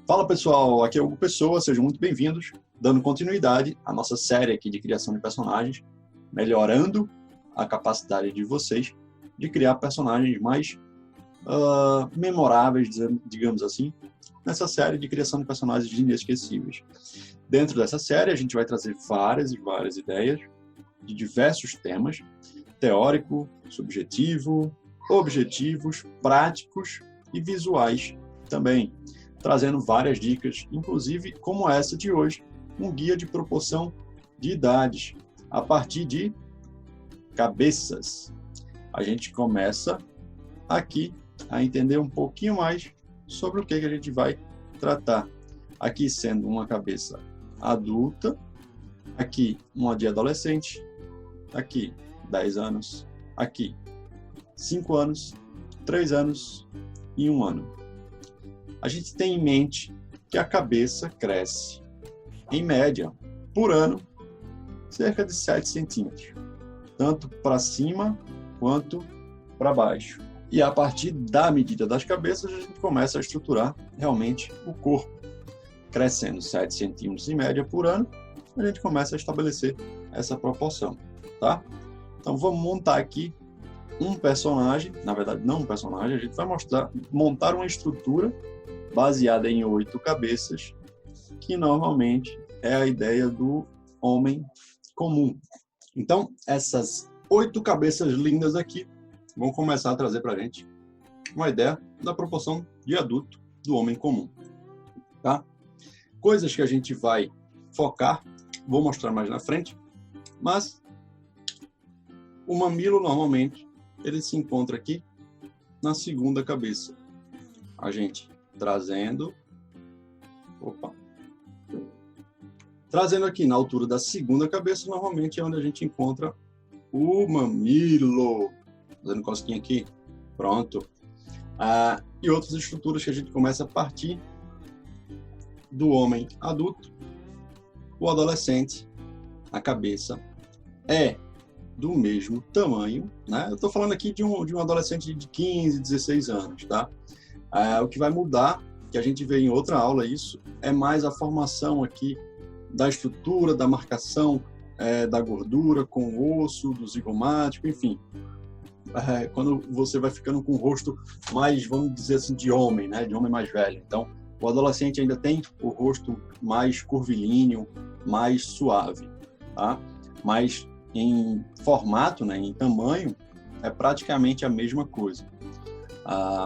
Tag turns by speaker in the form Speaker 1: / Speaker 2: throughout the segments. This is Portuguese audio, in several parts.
Speaker 1: Fala pessoal, aqui é Hugo Pessoa, sejam muito bem-vindos, dando continuidade à nossa série aqui de criação de personagens, melhorando a capacidade de vocês de criar personagens mais memoráveis, digamos assim, nessa série de criação de personagens inesquecíveis. Dentro dessa série a gente vai trazer várias ideias de diversos temas, teórico, subjetivo, objetivos, práticos e visuais também, trazendo várias dicas, inclusive como essa de hoje, um guia de proporção de idades, a partir de cabeças. A gente começa aqui a entender um pouquinho mais sobre o que a gente vai tratar. Aqui sendo uma cabeça adulta, aqui uma de adolescente, aqui 10 anos, aqui 5 anos, 3 anos e 1 ano. A gente tem em mente que a cabeça cresce, em média, por ano, cerca de 7 centímetros, tanto para cima quanto para baixo. E a partir da medida das cabeças, a gente começa a estruturar realmente o corpo. Crescendo 7 centímetros em média por ano, a gente começa a estabelecer essa proporção, tá? Então vamos montar aqui um personagem, na verdade não um personagem, a gente vai montar uma estrutura baseada em 8 cabeças, que normalmente é a ideia do homem comum. Então, essas 8 cabeças lindas aqui vão começar a trazer para a gente uma ideia da proporção de adulto do homem comum. Tá? Coisas que a gente vai focar, vou mostrar mais na frente, mas o mamilo normalmente ele se encontra aqui na segunda cabeça. A gente trazendo aqui na altura da segunda cabeça, normalmente é onde a gente encontra o mamilo. Fazendo cosquinha aqui, pronto. E outras estruturas que a gente começa a partir do homem adulto. O adolescente, a cabeça é do mesmo tamanho, né? Eu estou falando aqui de um adolescente de 15, 16 anos, tá? O que vai mudar, que a gente vê em outra aula isso, é mais a formação aqui da estrutura, da marcação da gordura com o osso, do zigomático, enfim. Quando você vai ficando com o rosto mais, vamos dizer assim, de homem, né? De homem mais velho. Então, o adolescente ainda tem o rosto mais curvilíneo, mais suave, tá? Mas em formato, né, em tamanho, é praticamente a mesma coisa.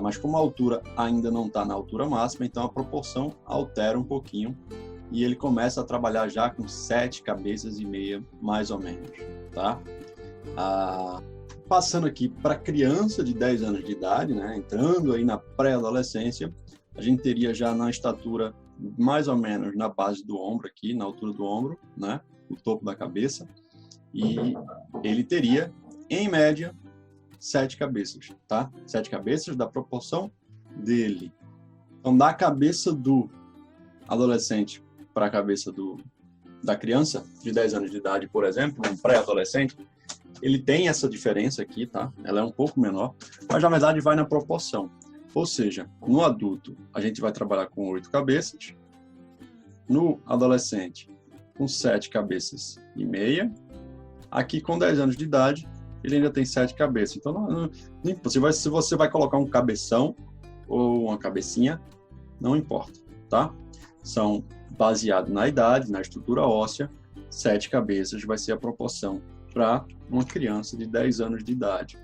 Speaker 1: Mas como a altura ainda não está na altura máxima, então a proporção altera um pouquinho e ele começa a trabalhar já com 7 cabeças e meia, mais ou menos, tá? Passando aqui para criança de 10 anos de idade, né, entrando aí na pré-adolescência, a gente teria já na estatura mais ou menos na base do ombro aqui, na altura do ombro, né, o topo da cabeça, e ele teria, em média, 7 cabeças, tá? 7 cabeças da proporção dele. Então, da cabeça do adolescente para a cabeça da criança de 10 anos de idade, por exemplo, um pré-adolescente, ele tem essa diferença aqui, tá? Ela é um pouco menor, mas na verdade vai na proporção. Ou seja, no adulto a gente vai trabalhar com 8 cabeças, no adolescente com 7 cabeças e meia, aqui com 10 anos de idade ele ainda tem 7 cabeças. Então, se você vai colocar um cabeção ou uma cabecinha, não importa, tá? São baseados na idade, na estrutura óssea, 7 cabeças vai ser a proporção para uma criança de 10 anos de idade.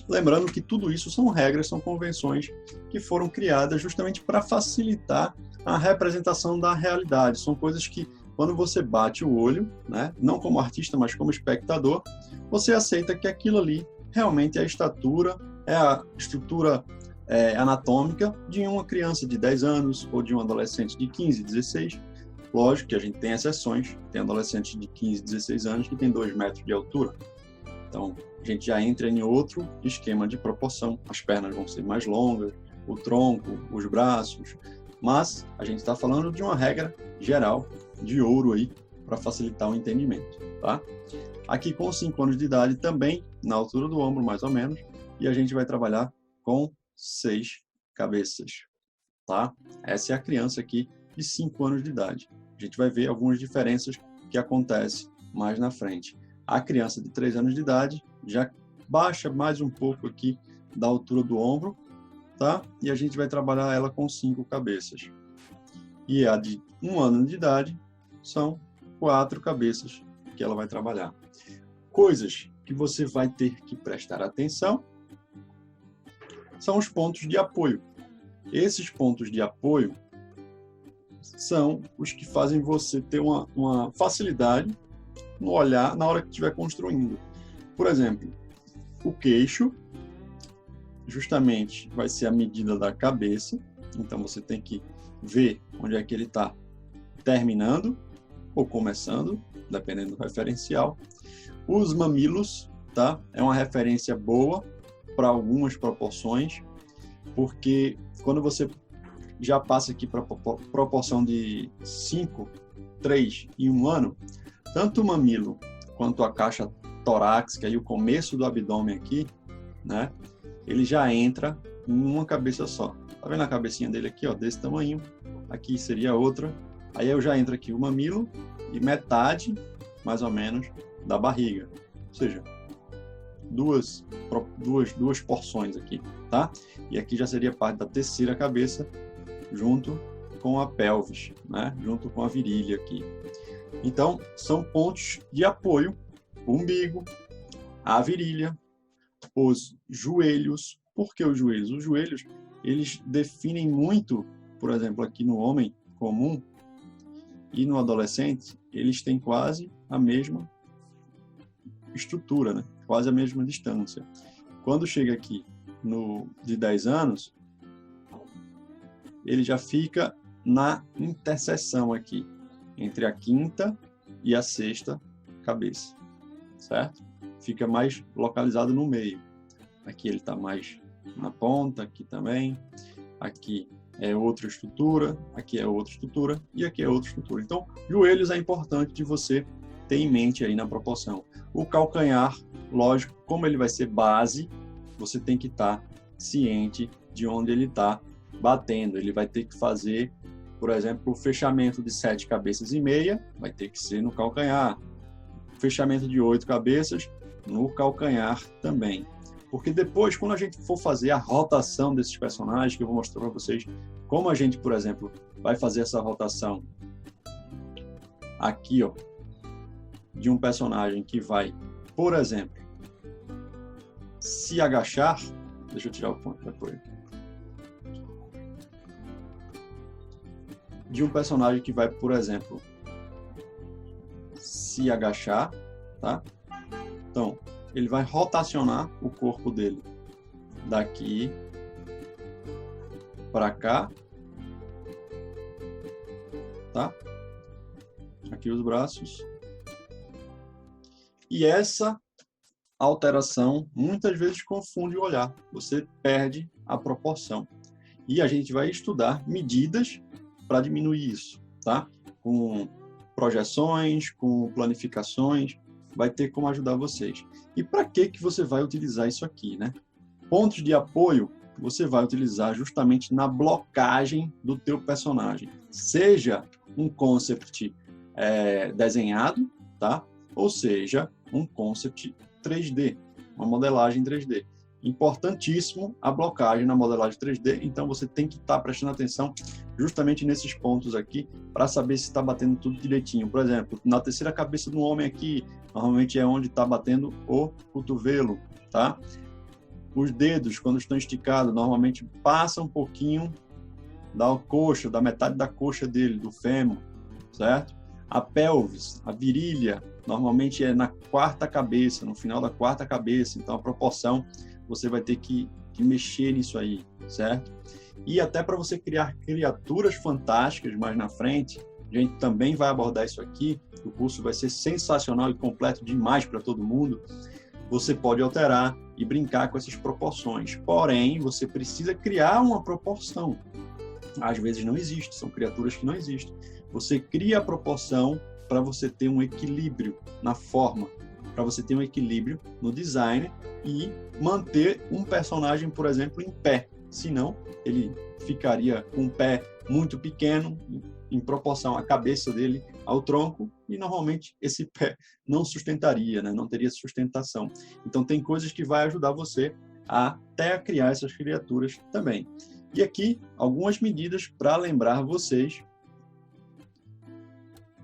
Speaker 1: Lembrando que tudo isso são regras, são convenções que foram criadas justamente para facilitar a representação da realidade. São coisas que, quando você bate o olho, né, não como artista, mas como espectador, você aceita que aquilo ali realmente é a estatura, é a estrutura anatômica de uma criança de 10 anos ou de um adolescente de 15, 16. Lógico que a gente tem exceções, tem adolescentes de 15, 16 anos que tem 2 metros de altura. Então, a gente já entra em outro esquema de proporção. As pernas vão ser mais longas, o tronco, os braços, mas a gente está falando de uma regra geral de ouro aí para facilitar o entendimento, tá? Aqui com 5 anos de idade também, na altura do ombro mais ou menos, e a gente vai trabalhar com 6 cabeças, tá? Essa é a criança aqui de 5 anos de idade. A gente vai ver algumas diferenças que acontecem mais na frente. A criança de 3 anos de idade já baixa mais um pouco aqui da altura do ombro, tá? E a gente vai trabalhar ela com 5 cabeças. E a de 1 ano de idade são 4 cabeças que ela vai trabalhar. Coisas que você vai ter que prestar atenção são os pontos de apoio. Esses pontos de apoio são os que fazem você ter uma facilidade no olhar na hora que estiver construindo. Por exemplo, o queixo, justamente vai ser a medida da cabeça, então você tem que ver onde é que ele está terminando ou começando, dependendo do referencial. Os mamilos, tá? É uma referência boa para algumas proporções, porque quando você já passa aqui para a proporção de 5, 3 e 1 ano, tanto o mamilo quanto a caixa torácica e o começo do abdômen aqui, né? Ele já entra em uma cabeça só. Tá vendo a cabecinha dele aqui, ó, desse tamanho? Aqui seria outra. Aí eu já entro aqui o mamilo e metade, mais ou menos, da barriga. Ou seja, duas porções aqui, tá? E aqui já seria parte da terceira cabeça, junto com a pelvis, né? Junto com a virilha aqui. Então, são pontos de apoio: o umbigo, a virilha, os joelhos. Por que os joelhos? Os joelhos, eles definem muito, por exemplo, aqui no homem comum e no adolescente, eles têm quase a mesma estrutura, né? Quase a mesma distância. Quando chega aqui de 10 anos, ele já fica na interseção aqui, entre a quinta e a sexta cabeça, certo? Fica mais localizado no meio. Aqui ele está mais na ponta, aqui também. Aqui é outra estrutura, aqui é outra estrutura e aqui é outra estrutura. Então, joelhos é importante de você ter em mente aí na proporção. O calcanhar, lógico, como ele vai ser base, você tem que estar ciente de onde ele está batendo. Ele vai ter que fazer, por exemplo, o fechamento de 7 cabeças e meia, vai ter que ser no calcanhar. Fechamento de 8 cabeças, no calcanhar também. Porque depois, quando a gente for fazer a rotação desses personagens, que eu vou mostrar para vocês como a gente, por exemplo, vai fazer essa rotação aqui, ó, de um personagem que vai, por exemplo, se agachar. Deixa eu tirar o ponto de apoio. De um personagem que vai, por exemplo, se agachar, tá? Então, ele vai rotacionar o corpo dele daqui para cá, tá? Aqui os braços. E essa alteração muitas vezes confunde o olhar. Você perde a proporção. E a gente vai estudar medidas para diminuir isso, tá? Com projeções, com planificações, vai ter como ajudar vocês. E para que você vai utilizar isso aqui, né? Pontos de apoio você vai utilizar justamente na blocagem do teu personagem. Seja um concept desenhado, tá? Ou seja, um concept 3D, uma modelagem 3D. Importantíssimo a blocagem na modelagem 3D, então você tem que estar prestando atenção justamente nesses pontos aqui para saber se está batendo tudo direitinho. Por exemplo, na terceira cabeça do homem aqui, normalmente é onde está batendo o cotovelo, tá? Os dedos, quando estão esticados, normalmente passa um pouquinho da coxa, da metade da coxa dele, do fêmur, certo? A pelvis, a virilha, normalmente é na quarta cabeça, no final da quarta cabeça, então a proporção você vai ter que mexer nisso aí, certo? E até para você criar criaturas fantásticas mais na frente, a gente também vai abordar isso aqui, o curso vai ser sensacional e completo demais para todo mundo. Você pode alterar e brincar com essas proporções, porém, você precisa criar uma proporção. Às vezes não existe, são criaturas que não existem. Você cria a proporção para você ter um equilíbrio na forma, para você ter um equilíbrio no design e manter um personagem, por exemplo, em pé. Senão, ele ficaria com o pé muito pequeno, em proporção à cabeça dele ao tronco, e normalmente esse pé não sustentaria, né? Não teria sustentação. Então tem coisas que vai ajudar você até a criar essas criaturas também. E aqui algumas medidas para lembrar vocês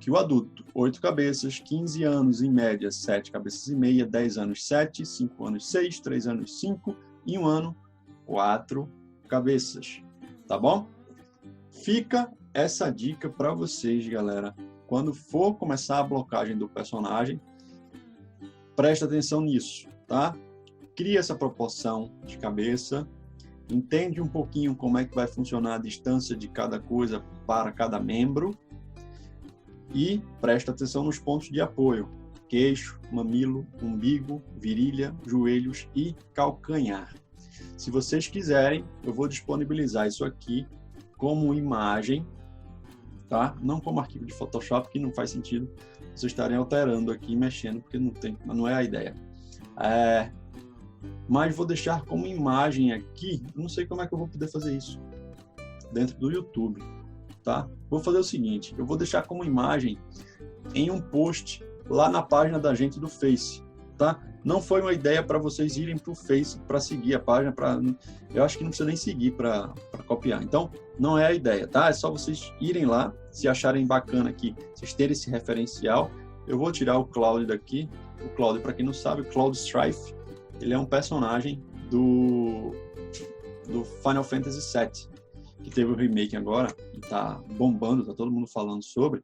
Speaker 1: que o adulto, 8 cabeças, 15 anos em média, 7 cabeças e meia, 10 anos, 7, 5 anos, 6, 3 anos, 5 e 1 ano, 4 cabeças. Tá bom? Fica essa dica para vocês, galera. Quando for começar a blocagem do personagem, presta atenção nisso, tá? Cria essa proporção de cabeça, entende um pouquinho como é que vai funcionar a distância de cada coisa para cada membro e presta atenção nos pontos de apoio: queixo, mamilo, umbigo, virilha, joelhos e calcanhar. Se vocês quiserem, eu vou disponibilizar isso aqui como imagem, tá? Não como arquivo de Photoshop, que não faz sentido vocês estarem alterando aqui, mexendo, porque não é a ideia. Mas vou deixar como imagem aqui. Eu não sei como é que eu vou poder fazer isso dentro do YouTube, tá? Vou fazer o seguinte: eu vou deixar como imagem em um post lá na página da gente do Face, tá? Não foi uma ideia para vocês irem para o Face para seguir a página, eu acho que não precisa nem seguir para copiar. Então, não é a ideia, tá? É só vocês irem lá, se acharem bacana aqui, vocês terem esse referencial. Eu vou tirar o Cloud daqui. O Cloud, para quem não sabe, o Cloud Strife, ele é um personagem do Final Fantasy VII, que teve o remake agora e tá bombando, tá todo mundo falando sobre.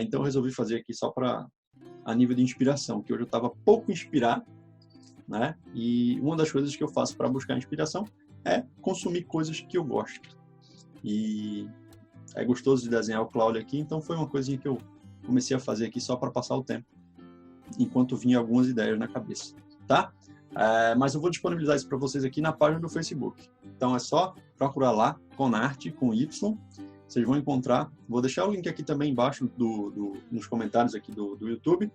Speaker 1: Então eu resolvi fazer aqui só a nível de inspiração, que hoje eu estava pouco inspirado, né? E uma das coisas que eu faço para buscar inspiração é consumir coisas que eu gosto. E é gostoso de desenhar o Cláudio aqui, então foi uma coisinha que eu comecei a fazer aqui só para passar o tempo, enquanto vinha algumas ideias na cabeça, tá? Mas eu vou disponibilizar isso para vocês aqui na página do Facebook. Então é só procurar lá, Conarte, com Y. Vocês vão encontrar, vou deixar o link aqui também embaixo nos comentários aqui do YouTube,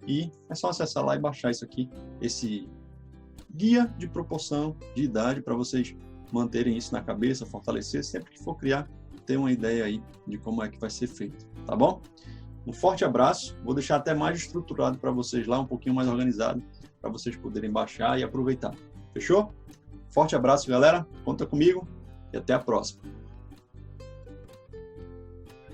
Speaker 1: e é só acessar lá e baixar isso aqui, esse guia de proporção de idade, para vocês manterem isso na cabeça, fortalecer, sempre que for criar, ter uma ideia aí de como é que vai ser feito, tá bom? Um forte abraço, vou deixar até mais estruturado para vocês lá, um pouquinho mais organizado, para vocês poderem baixar e aproveitar, fechou? Forte abraço, galera, conta comigo e até a próxima.